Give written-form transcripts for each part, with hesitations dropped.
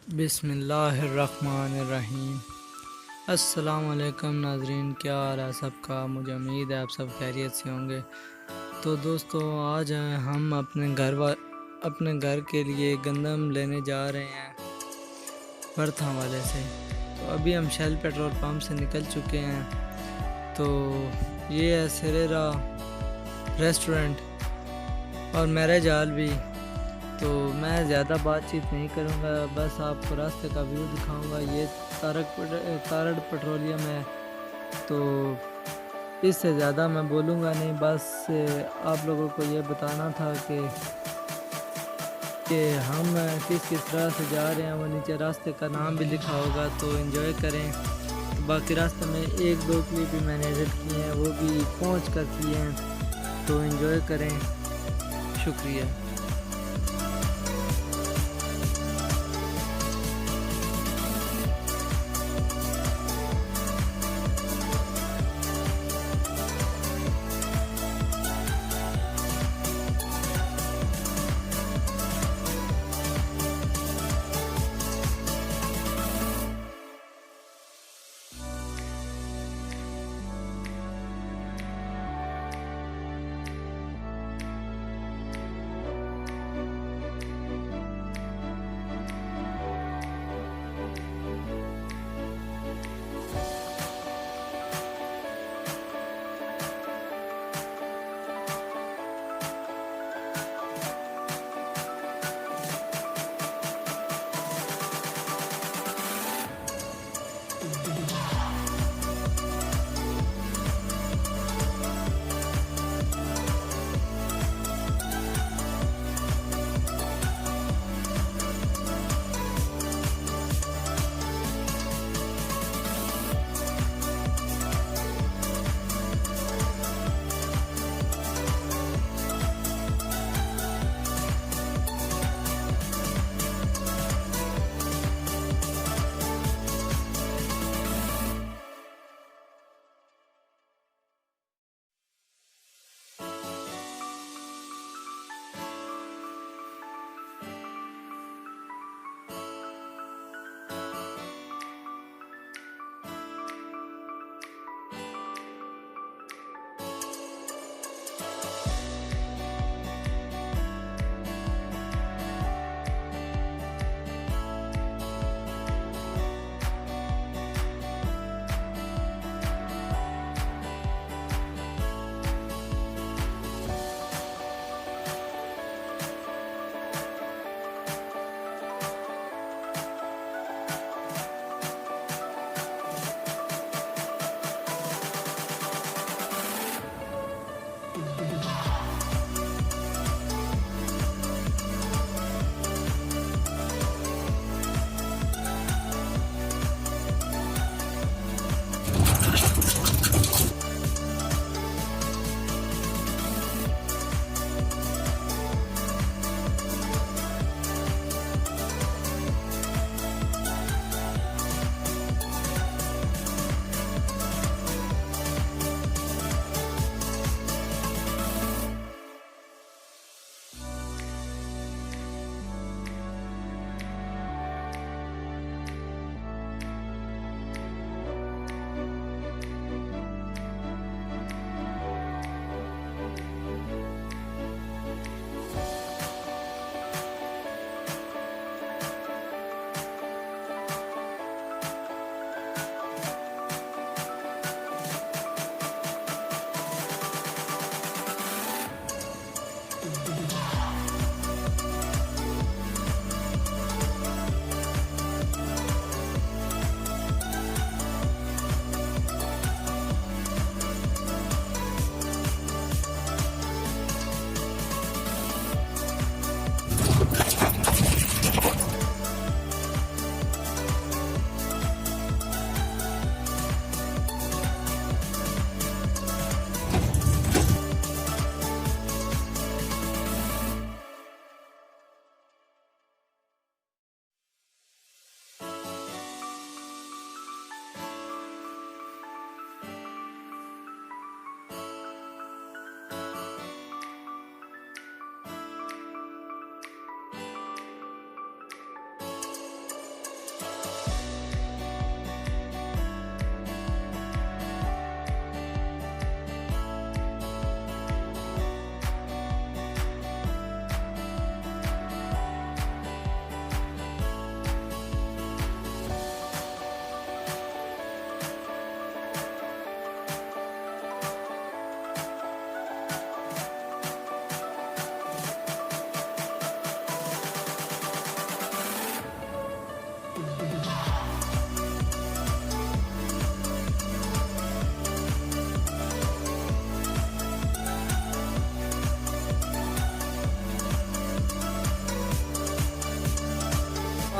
बिस्मिल्लाहिर्रहमानिर्रहीम। अस्सलाम वालेकुम नाजरीन, क्या हाल है सबका। मुझे उम्मीद है आप सब खैरियत से होंगे। तो दोस्तों, आज हम अपने घर के लिए गंदम लेने जा रहे हैं बर्था वाले से। तो अभी हम शेल पेट्रोल पंप से निकल चुके हैं। तो ये है सरेरा रेस्टोरेंट और मैरिज हॉल भी। तो मैं ज़्यादा बातचीत नहीं करूँगा, बस आपको रास्ते का व्यू दिखाऊँगा। ये तारड़ पेट्रोलियम है। तो इससे ज़्यादा मैं बोलूँगा नहीं, बस आप लोगों को ये बताना था कि हम किस किस तरह से जा रहे हैं। वो नीचे रास्ते का नाम भी लिखा होगा, तो एंजॉय करें। तो बाकी रास्ते में एक दो क्लिप भी मैंने एडिट किए हैं, वो भी पहुँच कर किए हैं। तो एंजॉय करें, शुक्रिया।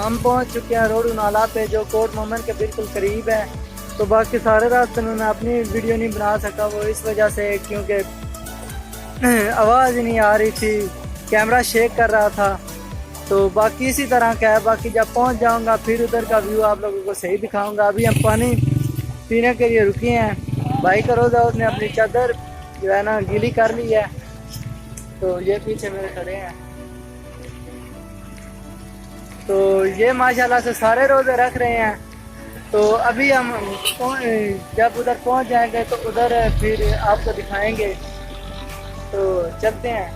हम पहुंच चुके हैं रोड नाला पे, जो कोट मोमिन के बिल्कुल करीब है। तो बाकी सारे रास्ते में मैं अपनी वीडियो नहीं बना सका, वो इस वजह से क्योंकि आवाज़ ही नहीं आ रही थी, कैमरा शेक कर रहा था। तो बाकी इसी तरह का है, बाकी जब पहुंच जाऊंगा फिर उधर का व्यू आप लोगों को सही दिखाऊंगा। अभी हम पानी पीने के लिए रुके हैं। भाई का रोज़ा उसने अपनी चादर जो है ना गीली कर ली है, तो ये पीछे मेरे खड़े हैं। तो ये माशाल्लाह से सारे रोज़े रख रहे हैं। तो अभी हम जब उधर पहुंच जाएंगे तो उधर फिर आपको दिखाएंगे। तो चलते हैं।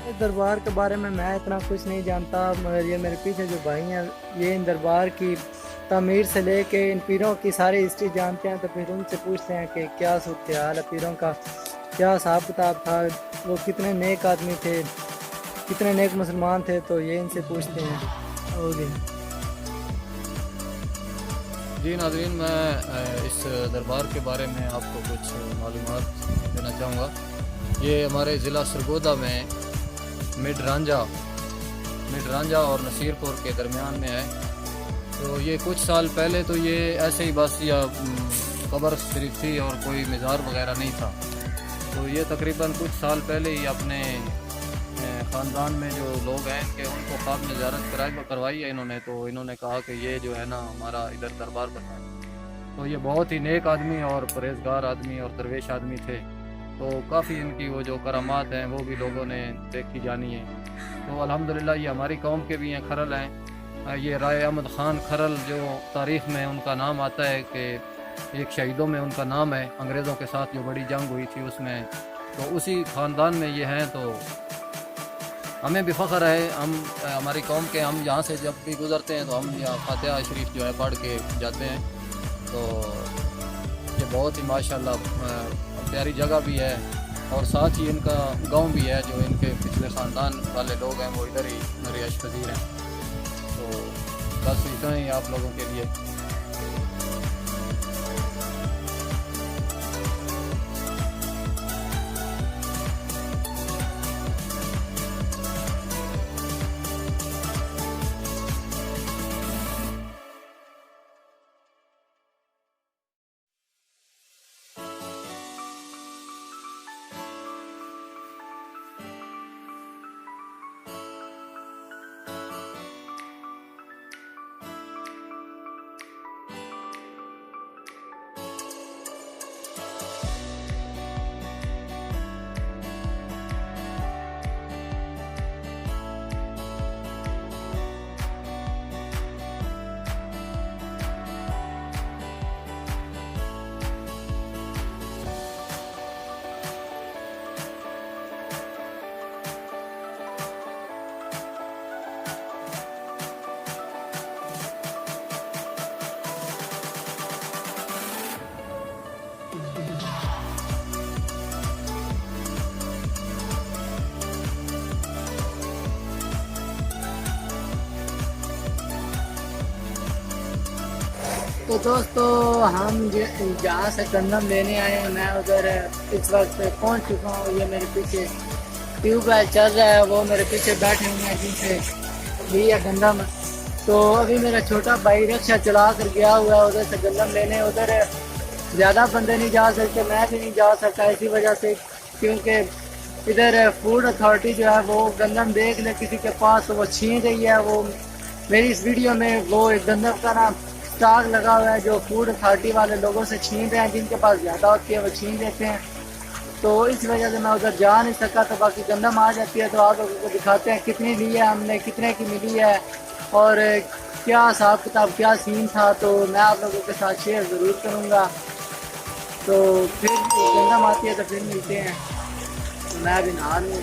इस दरबार के बारे में मैं इतना कुछ नहीं जानता, मगर ये मेरे पीछे जो भाई हैं ये इन दरबार की तामीर से लेके इन पीरों की सारी हिस्ट्री जानते हैं। तो फिर उनसे पूछते हैं कि क्या सूरत हाल है, पीरों का क्या हिसाब किताब था, वो कितने नेक आदमी थे, कितने नेक मुसलमान थे। तो ये इनसे पूछते हैं। ओके जी नाज़रीन, मैं इस दरबार के बारे में आपको कुछ मालूमात देना चाहूँगा। ये हमारे ज़िला सरगोदा में मिड रांझा और नसीरपुर के दरमियान में है। तो ये कुछ साल पहले तो ये ऐसे ही बस या कब्र शरीफ थी और कोई मज़ार वगैरह नहीं था। तो ये तकरीबन कुछ साल पहले ही अपने ख़ानदान में जो लोग हैं कि उनको ख्वाब में ज़ियारत करवाई है इन्होंने। तो इन्होंने कहा कि ये जो है ना हमारा इधर दरबार बनवाए। तो ये बहुत ही नेक आदमी और परहेजगार आदमी और दरवेश आदमी थे। तो काफ़ी इनकी वो जो करामात हैं वो भी लोगों ने देखी जानी है। तो अल्हम्दुलिल्लाह ये हमारी कौम के भी हैं, खरल हैं। ये राय अहमद ख़ान खरल जो तारीख़ में उनका नाम आता है कि एक शहीदों में उनका नाम है, अंग्रेज़ों के साथ जो बड़ी जंग हुई थी उसमें। तो उसी ख़ानदान में ये हैं। तो हमें भी फ़ख्र है, हम हमारी कौम के, हम यहाँ से जब भी गुज़रते हैं तो हम यहाँ फातिहा शरीफ जो है पढ़ के जाते हैं। तो ये बहुत ही माशाल्लाह प्यारी जगह भी है और साथ ही इनका गांव भी है। जो इनके पिछले ख़ानदान वाले लोग हैं वो इधर ही रिहाइश पजीर हैं। तो बस इतना ही आप लोगों के लिए। तो दोस्तों हम जहाँ से गंदम लेने आए हैं, मैं उधर इस वक्त पहुँच चुका हूँ। ये मेरे पीछे ट्यूबवेल चल रहा है, वो मेरे पीछे बैठे हुए हैं जिनसे लिया गंदम। तो अभी मेरा छोटा भाई रिक्शा चला कर गया हुआ है उधर से गंदम लेने। उधर ज़्यादा बंदे नहीं जा सकते, मैं भी नहीं जा सकता इसी वजह से, क्योंकि इधर फूड अथॉरिटी जो है वो गंदम देख ले किसी के पास तो वो छीन रही है। वो मेरी इस वीडियो में वो एक गंदम का ना स्टॉक लगा हुआ है जो फूड अथॉरिटी वाले लोगों से छीन रहे हैं, जिनके पास ज़्यादा होती है वो छीन लेते हैं। तो इस वजह से मैं उधर जा नहीं सका। तो बाकी गंदम आ जाती है तो आप लोगों को दिखाते हैं कितनी ली है हमने, कितने की मिली है और क्या हिसाब किताब, क्या सीन था। तो मैं आप लोगों के साथ शेयर ज़रूर करूँगा। तो फिर गंदम आती है तो फिर मिलते हैं। तो मैं अभी नहा लूँ।